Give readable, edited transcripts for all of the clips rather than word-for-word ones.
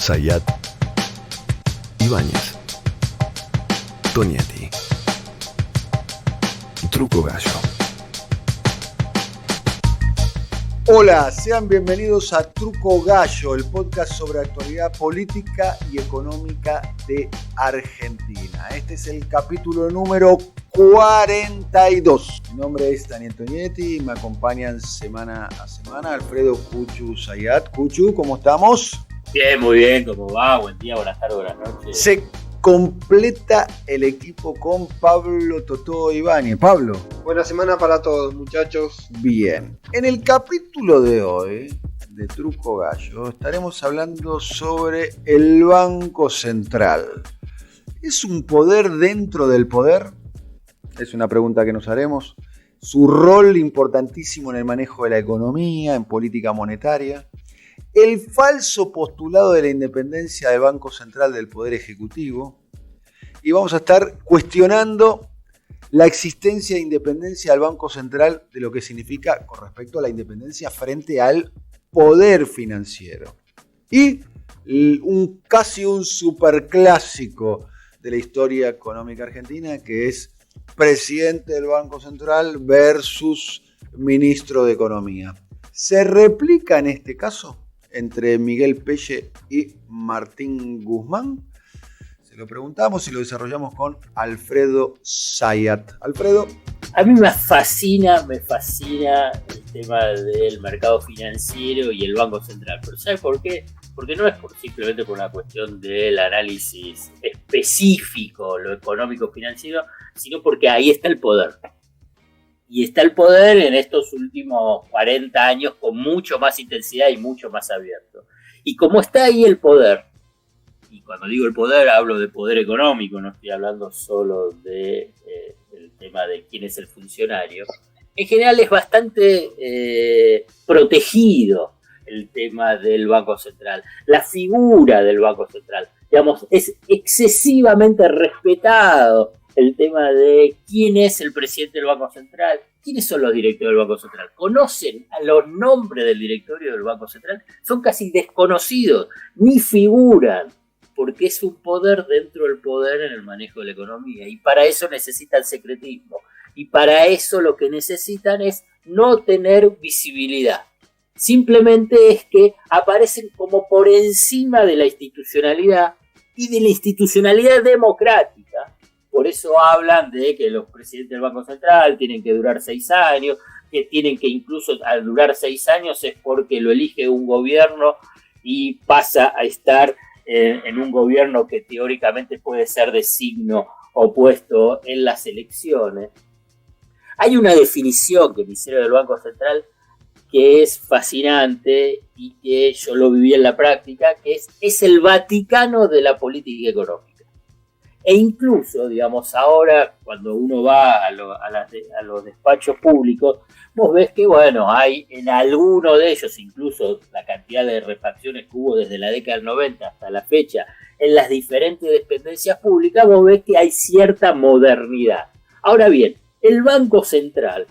Zayat, Ibáñez, Tonietti, Truco Gallo. Hola, sean bienvenidos a Truco Gallo, el podcast sobre actualidad política y económica de Argentina. Este es el capítulo número 42. Mi nombre es Daniel Tonietti y me acompañan semana a semana Alfredo Cuchu Zayat. Cuchu, ¿cómo estamos? Bien, muy bien, ¿cómo va? Buen día, buenas tardes, buenas noches. Se completa el equipo con Pablo Totó Ibáñez. Pablo. Buena semana para todos, muchachos. Bien. En el capítulo de hoy de Truco Gallo estaremos hablando sobre el Banco Central. ¿Es un poder dentro del poder? Es una pregunta que nos haremos. Su rol importantísimo en el manejo de la economía, en política monetaria. El falso postulado de la independencia del Banco Central del Poder Ejecutivo. Y vamos a estar cuestionando la existencia de independencia del Banco Central de lo que significa con respecto a la independencia frente al poder financiero. Y casi un superclásico de la historia económica argentina, que es presidente del Banco Central versus ministro de Economía. ¿Se replica en este caso entre Miguel Pelle y Martín Guzmán? Se lo preguntamos y lo desarrollamos con Alfredo Zayat. Alfredo. A mí me fascina el tema del mercado financiero y el Banco Central. Pero ¿sabes por qué? Porque no es simplemente por una cuestión del análisis específico, lo económico financiero, sino porque ahí está el poder. Y está el poder en estos últimos 40 años con mucho más intensidad y mucho más abierto. Y como está ahí el poder, y cuando digo el poder hablo de poder económico, no estoy hablando solo de el tema de quién es el funcionario, en general es bastante protegido el tema del Banco Central. La figura del Banco Central, digamos, es excesivamente respetado. El tema de quién es el presidente del Banco Central, quiénes son los directores del Banco Central, conocen a los nombres del directorio del Banco Central, son casi desconocidos, ni figuran, porque es un poder dentro del poder en el manejo de la economía, y para eso necesitan secretismo, y para eso lo que necesitan es no tener visibilidad. Simplemente es que aparecen como por encima de la institucionalidad y de la institucionalidad democrática. Por eso hablan de que los presidentes del Banco Central tienen que durar 6 años, que tienen que incluso al durar 6 años es porque lo elige un gobierno y pasa a estar en un gobierno que teóricamente puede ser de signo opuesto en las elecciones. Hay una definición que me hicieron del Banco Central que es fascinante y que yo lo viví en la práctica, que es el Vaticano de la política económica. E incluso, digamos, ahora cuando uno va a los despachos públicos, vos ves que, bueno, hay en alguno de ellos, incluso la cantidad de refacciones que hubo desde la década del 90 hasta la fecha, en las diferentes dependencias públicas, vos ves que hay cierta modernidad. Ahora bien, el Banco Central,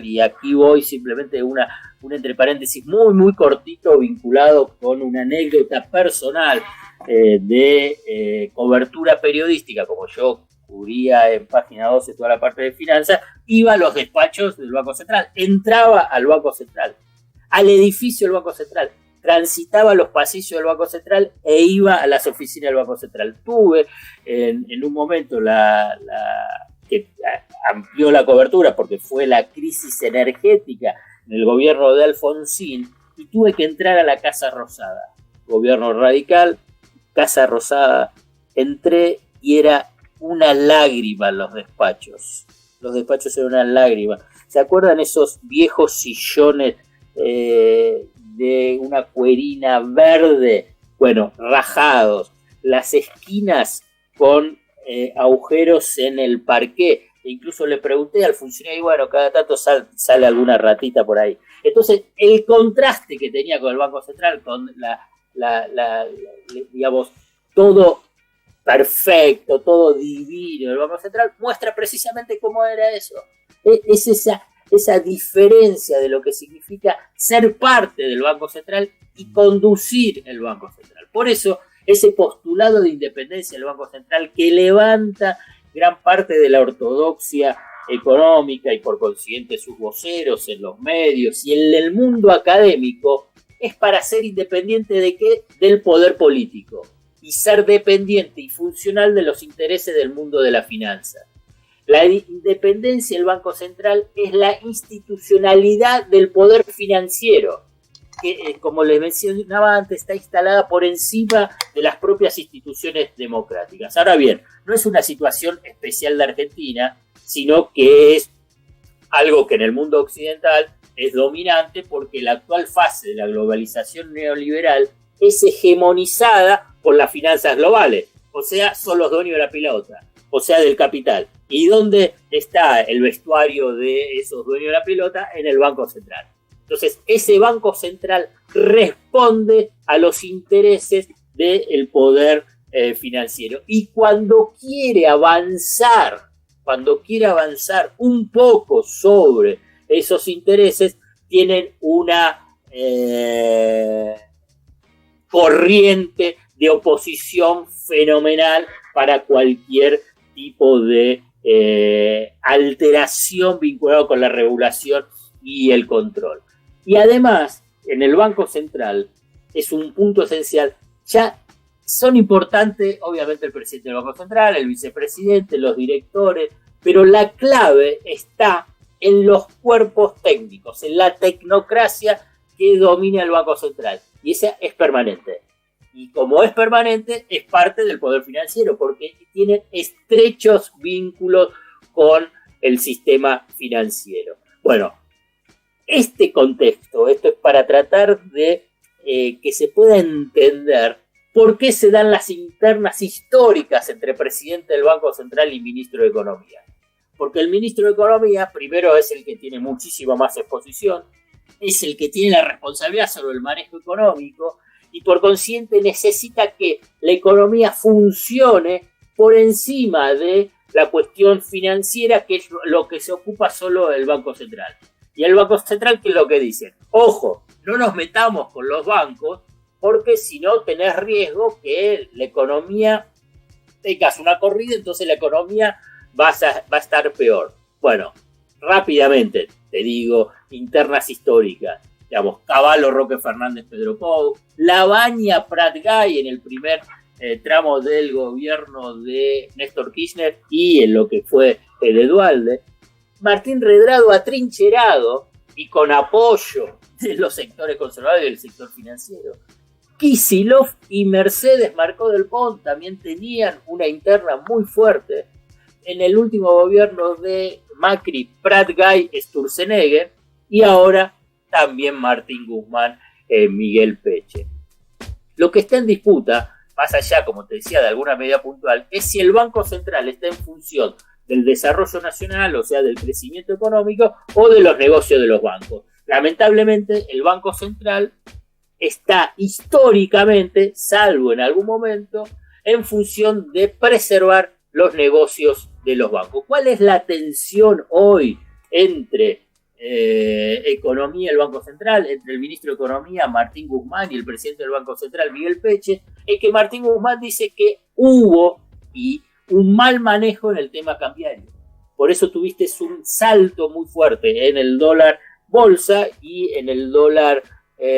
y aquí voy simplemente un entre paréntesis muy, muy cortito vinculado con una anécdota personal de cobertura periodística, como yo cubría en Página 12 toda la parte de finanzas, iba a los despachos del Banco Central, entraba al Banco Central, al edificio del Banco Central, transitaba los pasillos del Banco Central e iba a las oficinas del Banco Central. Tuve en un momento que amplió la cobertura porque fue la crisis energética en el gobierno de Alfonsín y tuve que entrar a la Casa Rosada, gobierno radical, Casa Rosada. Entré y era una lágrima en los despachos. Los despachos eran una lágrima. ¿Se acuerdan esos viejos sillones de una cuerina verde? Bueno, rajados. Las esquinas con agujeros en el parqué. E incluso le pregunté al funcionario y bueno, cada tanto sale alguna ratita por ahí. Entonces, el contraste que tenía con el Banco Central, con digamos, todo perfecto, todo divino del Banco Central, muestra precisamente cómo era eso. Es esa diferencia de lo que significa ser parte del Banco Central y conducir el Banco Central. Por eso, ese postulado de independencia del Banco Central que levanta gran parte de la ortodoxia económica y por consiguiente sus voceros en los medios y en el mundo académico, es para ser independiente ¿de qué? Del poder político y ser dependiente y funcional de los intereses del mundo de la finanza. La independencia del Banco Central es la institucionalidad del poder financiero, que, como les mencionaba antes, está instalada por encima de las propias instituciones democráticas. Ahora bien, no es una situación especial de Argentina, sino que es algo que en el mundo occidental es dominante porque la actual fase de la globalización neoliberal es hegemonizada por las finanzas globales, o sea, son los dueños de la pelota, o sea, del capital. ¿Y dónde está el vestuario de esos dueños de la pelota? En el Banco Central. Entonces, ese Banco Central responde a los intereses del poder financiero. Y cuando quiere avanzar un poco sobre esos intereses, tienen una corriente de oposición fenomenal para cualquier tipo de alteración vinculada con la regulación y el control. Y además, en el Banco Central, es un punto esencial, ya son importantes, obviamente, el presidente del Banco Central, el vicepresidente, los directores, pero la clave está en los cuerpos técnicos, en la tecnocracia que domina el Banco Central. Y esa es permanente. Y como es permanente, es parte del poder financiero, porque tienen estrechos vínculos con el sistema financiero. Bueno, este contexto, esto es para tratar de que se pueda entender por qué se dan las internas históricas entre presidente del Banco Central y ministro de Economía. Porque el ministro de Economía, primero, es el que tiene muchísima más exposición, es el que tiene la responsabilidad sobre el manejo económico y por consiguiente necesita que la economía funcione por encima de la cuestión financiera, que es lo que se ocupa solo el Banco Central. Y el Banco Central, ¿qué es lo que dice? Ojo, no nos metamos con los bancos porque si no tenés riesgo que la economía tengas una corrida, entonces la economía va a estar peor. Bueno, rápidamente te digo, internas históricas, digamos, Cavallo, Roque Fernández, Pedro Pou, Labaña, Prat-Gay en el primer tramo del gobierno de Néstor Kirchner y en lo que fue de Duhalde, Martín Redrado atrincherado y con apoyo de los sectores conservadores y del sector financiero. Kicillof y Mercedes Marcó del Pont también tenían una interna muy fuerte. En el último gobierno de Macri, Prat-Gay, Sturzenegger, y ahora también Martín Guzmán, Miguel Peche. Lo que está en disputa, más allá, como te decía, de alguna medida puntual, es si el Banco Central está en función del desarrollo nacional, o sea, del crecimiento económico, o de los negocios de los bancos. Lamentablemente, el Banco Central está históricamente, salvo en algún momento, en función de preservar los negocios de los bancos. ¿Cuál es la tensión hoy entre Economía y el Banco Central, entre el ministro de Economía, Martín Guzmán, y el presidente del Banco Central, Miguel Peche? Es que Martín Guzmán dice que hubo un mal manejo en el tema cambiario. Por eso tuviste un salto muy fuerte en el dólar bolsa y en el dólar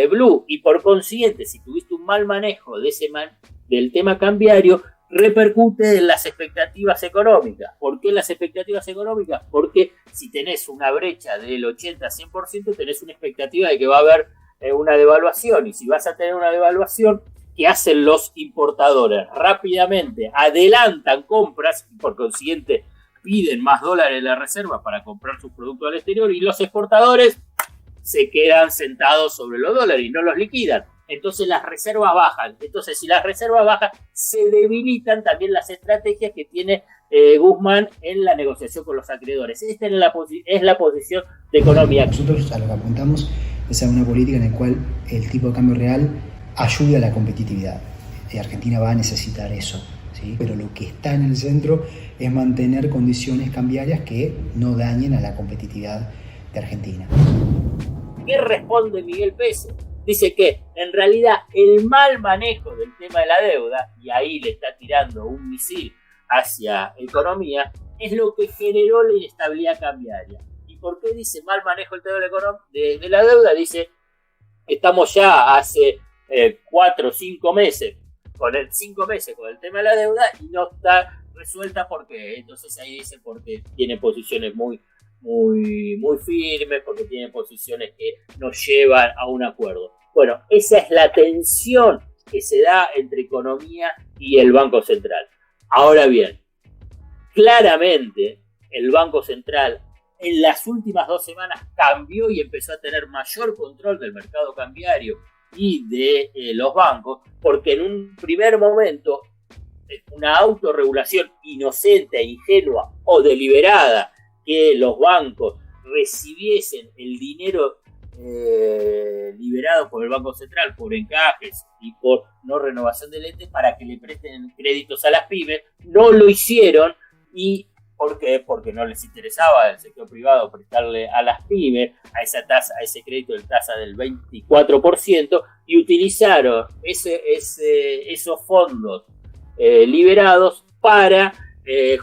blue. Y por consiguiente, si tuviste un mal manejo del tema cambiario, repercute en las expectativas económicas. ¿Por qué las expectativas económicas? Porque si tenés una brecha del 80-100%, tenés una expectativa de que va a haber una devaluación. Y si vas a tener una devaluación, ¿qué hacen los importadores? Rápidamente adelantan compras y por consiguiente piden más dólares en la reserva para comprar sus productos al exterior, y los exportadores se quedan sentados sobre los dólares y no los liquidan. Entonces las reservas bajan. Entonces, si las reservas bajan, se debilitan también las estrategias que tiene Guzmán en la negociación con los acreedores. Esta es la posición de Economía. Nosotros a lo que apuntamos es a una política en la cual el tipo de cambio real ayude a la competitividad. Argentina va a necesitar eso, ¿sí? Pero lo que está en el centro es mantener condiciones cambiarias que no dañen a la competitividad de Argentina. ¿Qué responde Miguel Pese? Dice que en realidad el mal manejo del tema de la deuda, y ahí le está tirando un misil hacia economía, es lo que generó la inestabilidad cambiaria. ¿Y por qué dice mal manejo el tema de la deuda? Dice que estamos ya hace 4 o 5 meses con el tema de la deuda y no está resuelta. porque Entonces ahí dice porque tiene posiciones muy firmes, porque tiene posiciones que nos llevan a un acuerdo. Bueno, esa es la tensión que se da entre economía y el Banco Central. Ahora bien, claramente el Banco Central en las últimas 2 semanas cambió y empezó a tener mayor control del mercado cambiario y de los bancos, porque en un primer momento una autorregulación inocente e ingenua o deliberada, que los bancos recibiesen el dinero liberado por el Banco Central por encajes y por no renovación de lentes para que le presten créditos a las pymes, no lo hicieron. ¿Y por qué? Porque no les interesaba al sector privado prestarle a las pymes a esa tasa, a ese crédito de tasa del 24%, y utilizaron esos fondos liberados para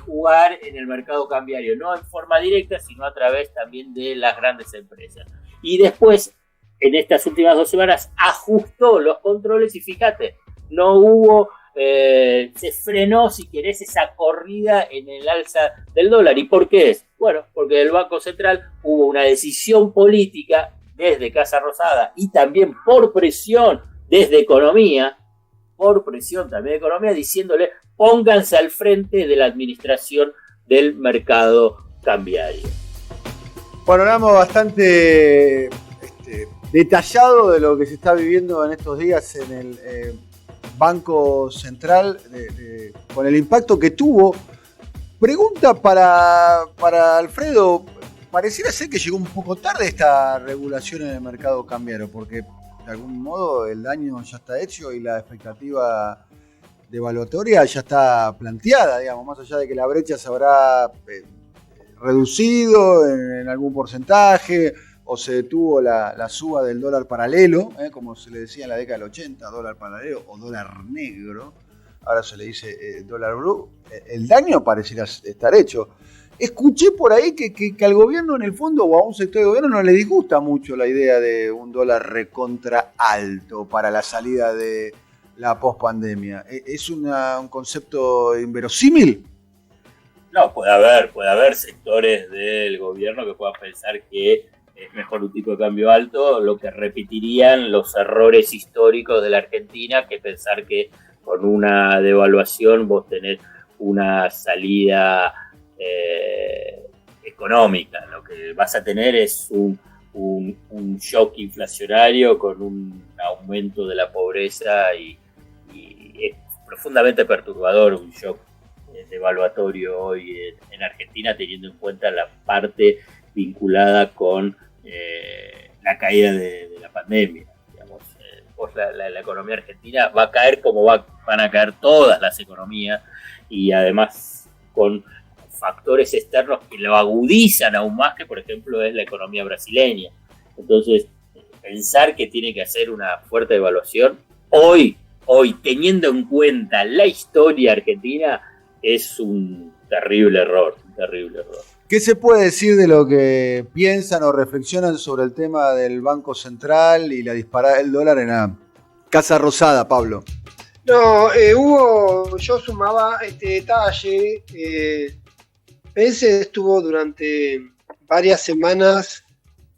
jugar en el mercado cambiario, no en forma directa, sino a través también de las grandes empresas. Y después, en estas últimas 2 semanas, ajustó los controles y fíjate, no hubo, se frenó, si querés, esa corrida en el alza del dólar. ¿Y por qué es? Bueno, porque del Banco Central hubo una decisión política desde Casa Rosada y también por presión desde Economía, diciéndole pónganse al frente de la administración del mercado cambiario. Panorama bastante detallado de lo que se está viviendo en estos días en el Banco Central, con el impacto que tuvo. Pregunta para Alfredo, pareciera ser que llegó un poco tarde esta regulación en el mercado cambiario, porque de algún modo el daño ya está hecho y la expectativa devaluatoria ya está planteada, digamos, más allá de que la brecha se habrá reducido en algún porcentaje o se detuvo la suba del dólar paralelo, como se le decía en la década del 80, dólar paralelo o dólar negro, ahora se le dice dólar blue. El daño pareciera estar hecho. Escuché por ahí que al gobierno en el fondo o a un sector de gobierno no le disgusta mucho la idea de un dólar recontra alto para la salida de la pospandemia. ¿Es un concepto inverosímil? No, puede haber sectores del gobierno que puedan pensar que es mejor un tipo de cambio alto, lo que repetirían los errores históricos de la Argentina, que pensar que con una devaluación vos tenés una salida económica. Lo que vas a tener es un shock inflacionario con un aumento de la pobreza y es profundamente perturbador un shock devaluatorio hoy en Argentina, teniendo en cuenta la parte vinculada con la caída de la pandemia. Digamos, la economía argentina va a caer como van a caer todas las economías, y además con factores externos que lo agudizan aún más, que por ejemplo es la economía brasileña. Entonces, pensar que tiene que hacer una fuerte devaluación hoy, teniendo en cuenta la historia argentina, es un terrible error. ¿Qué se puede decir de lo que piensan o reflexionan sobre el tema del Banco Central y la disparada del dólar en la Casa Rosada, Pablo? No, yo sumaba este detalle. Pence estuvo durante varias semanas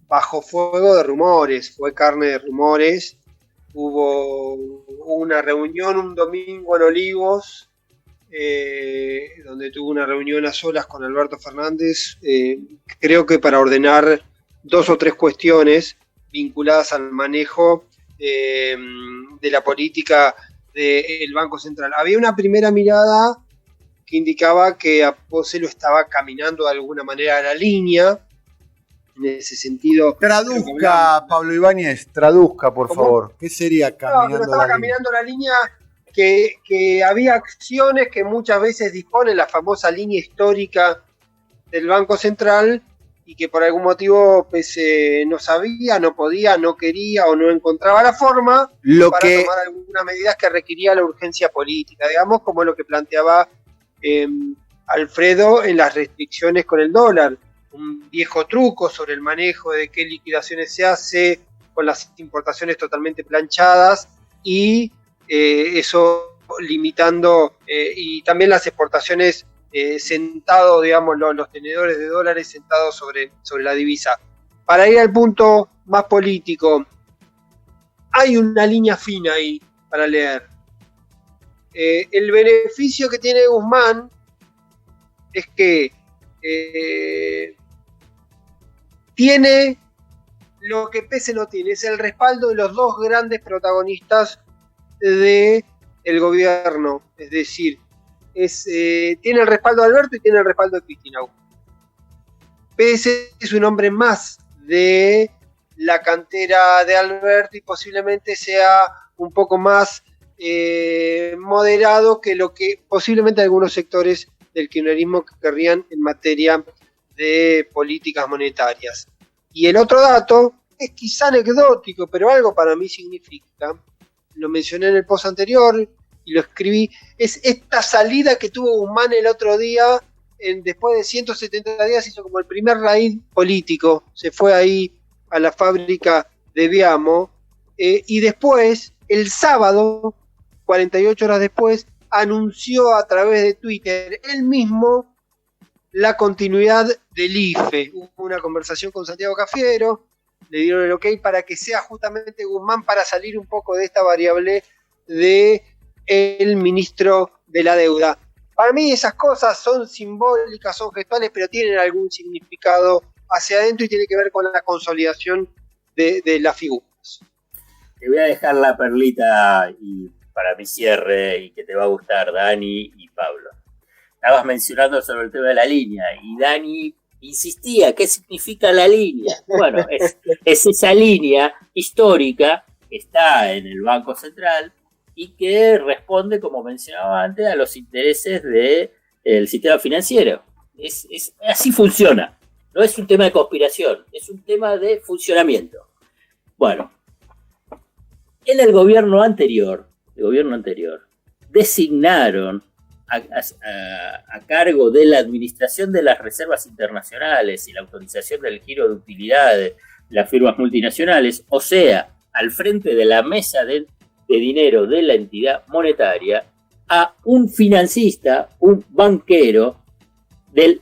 bajo fuego de rumores, fue carne de rumores. Hubo una reunión un domingo en Olivos, donde tuvo una reunión a solas con Alberto Fernández, creo que para ordenar 2 o 3 cuestiones vinculadas al manejo de la política del Banco Central. Había una primera mirada que indicaba que Pose lo estaba caminando de alguna manera a la línea, en ese sentido. Traduzca, Pablo Ibáñez, traduzca, por favor. ¿Qué sería caminando pero estaba caminando la línea? Que había acciones que muchas veces disponen la famosa línea histórica del Banco Central y que por algún motivo no sabía, no podía, no quería o no encontraba la forma para tomar algunas medidas que requería la urgencia política, digamos, como lo que planteaba Alfredo en las restricciones con el dólar, un viejo truco sobre el manejo de qué liquidaciones se hace con las importaciones totalmente planchadas y eso limitando y también las exportaciones sentados, digamos, los tenedores de dólares sentados sobre la divisa. Para ir al punto más político, hay una línea fina ahí para leer. El beneficio que tiene Guzmán es que tiene lo que Pese no tiene, es el respaldo de los dos grandes protagonistas del gobierno, es decir, tiene el respaldo de Alberto y tiene el respaldo de Cristina. Pese es un hombre más de la cantera de Alberto y posiblemente sea un poco más moderado que lo que posiblemente algunos sectores del kirchnerismo querrían en materia de políticas monetarias. Y el otro dato es quizá anecdótico, pero algo para mí significa, lo mencioné en el post anterior y lo escribí, es esta salida que tuvo Guzmán el otro día, después de 170 días hizo como el primer raid político, se fue ahí a la fábrica de Viamo, y después, el sábado, 48 horas después, anunció a través de Twitter él mismo la continuidad del IFE. Hubo una conversación con Santiago Cafiero, le dieron el ok para que sea justamente Guzmán para salir un poco de esta variable de el ministro de la deuda. Para mí esas cosas son simbólicas, son gestuales, pero tienen algún significado hacia adentro y tiene que ver con la consolidación de las figuras. Te voy a dejar la perlita y para mi cierre y que te va a gustar, Dani y Pablo. Estabas mencionando sobre el tema de la línea y Dani insistía, ¿qué significa la línea? Bueno, es esa línea histórica que está en el Banco Central y que responde, como mencionaba antes, a los intereses del sistema financiero. Así funciona. No es un tema de conspiración, es un tema de funcionamiento. Bueno, en el gobierno anterior, designaron a cargo de la administración de las reservas internacionales y la autorización del giro de utilidades de las firmas multinacionales, o sea, al frente de la mesa de dinero de la entidad monetaria, a un financista, un banquero del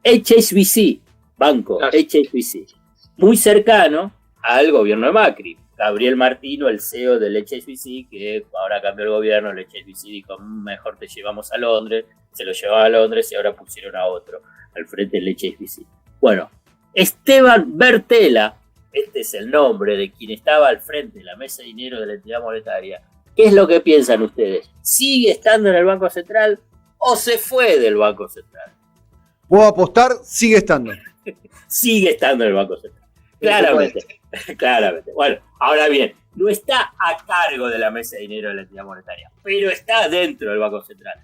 HSBC, HSBC, muy cercano al gobierno de Macri. Gabriel Martino, el CEO del HSBC, que ahora cambió el gobierno, el HSBC dijo, mejor te llevamos a Londres, se lo llevaba a Londres y ahora pusieron a otro al frente del HSBC. Bueno, Esteban Bertela, este es el nombre de quien estaba al frente de la mesa de dinero de la entidad monetaria. ¿Qué es lo que piensan ustedes? ¿Sigue estando en el Banco Central o se fue del Banco Central? Puedo apostar, sigue estando. Sigue estando en el Banco Central. Claramente. Bueno, ahora bien, no está a cargo de la mesa de dinero de la entidad monetaria, pero está dentro del Banco Central.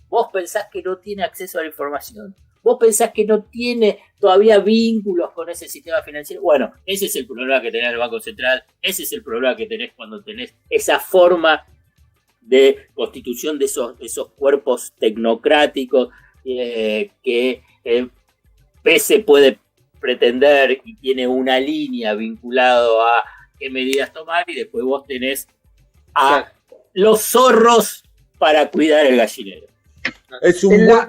¿Vos pensás que no tiene acceso a la información? ¿Vos pensás que no tiene todavía vínculos con ese sistema financiero? Bueno, ese es el problema que tenés en el Banco Central, ese es el problema que tenés cuando tenés esa forma de constitución de esos cuerpos tecnocráticos que Pese puede pretender y tiene una línea vinculado a qué medidas tomar y después vos tenés a los zorros para cuidar el gallinero. Es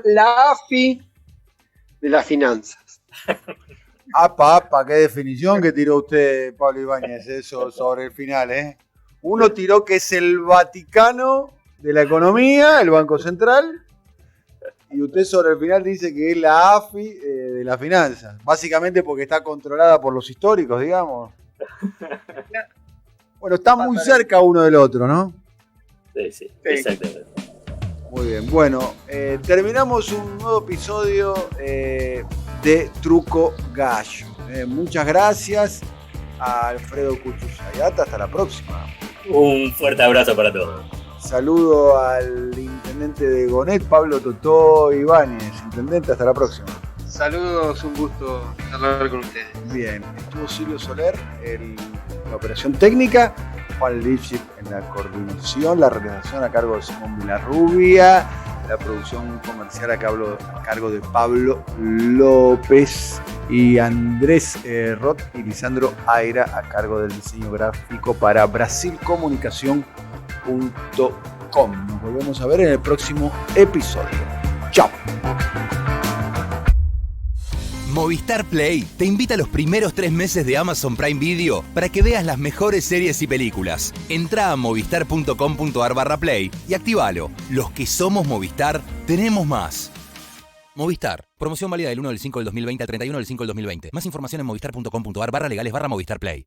la AFI de las finanzas. Apa, qué definición que tiró usted, Pablo Ibáñez, eso sobre el final, ¿eh? Uno tiró que es el Vaticano de la economía, el Banco Central, y usted sobre el final dice que es la AFI de las finanzas, básicamente porque está controlada por los históricos, digamos. Bueno, está muy cerca uno del otro, ¿no? Sí, exactamente. Muy bien, bueno, terminamos un nuevo episodio de Truco Gallo. Muchas gracias a Alfredo Cuchusayata, hasta la próxima. Un fuerte abrazo para todos. Saludo al intendente de Gonet, Pablo Totó Ibáñez. Intendente, hasta la próxima. Saludos, un gusto charlar con ustedes. Bien, estuvo Silvio Soler en la operación técnica, Juan Lipschitz en la coordinación, la realización a cargo de Simón Vilarrubia, la producción comercial a cargo de Pablo López y Andrés Roth y Lisandro Aira a cargo del diseño gráfico para brasilcomunicación.com. Nos volvemos a ver en el próximo episodio. Chao. Movistar Play te invita a los primeros 3 meses de Amazon Prime Video para que veas las mejores series y películas. Entrá a movistar.com.ar/play y actívalo. Los que somos Movistar, tenemos más. Movistar. Promoción válida del 1 del 5 del 2020 al 31 del 5 del 2020. Más información en movistar.com.ar/legales/Movistar Play.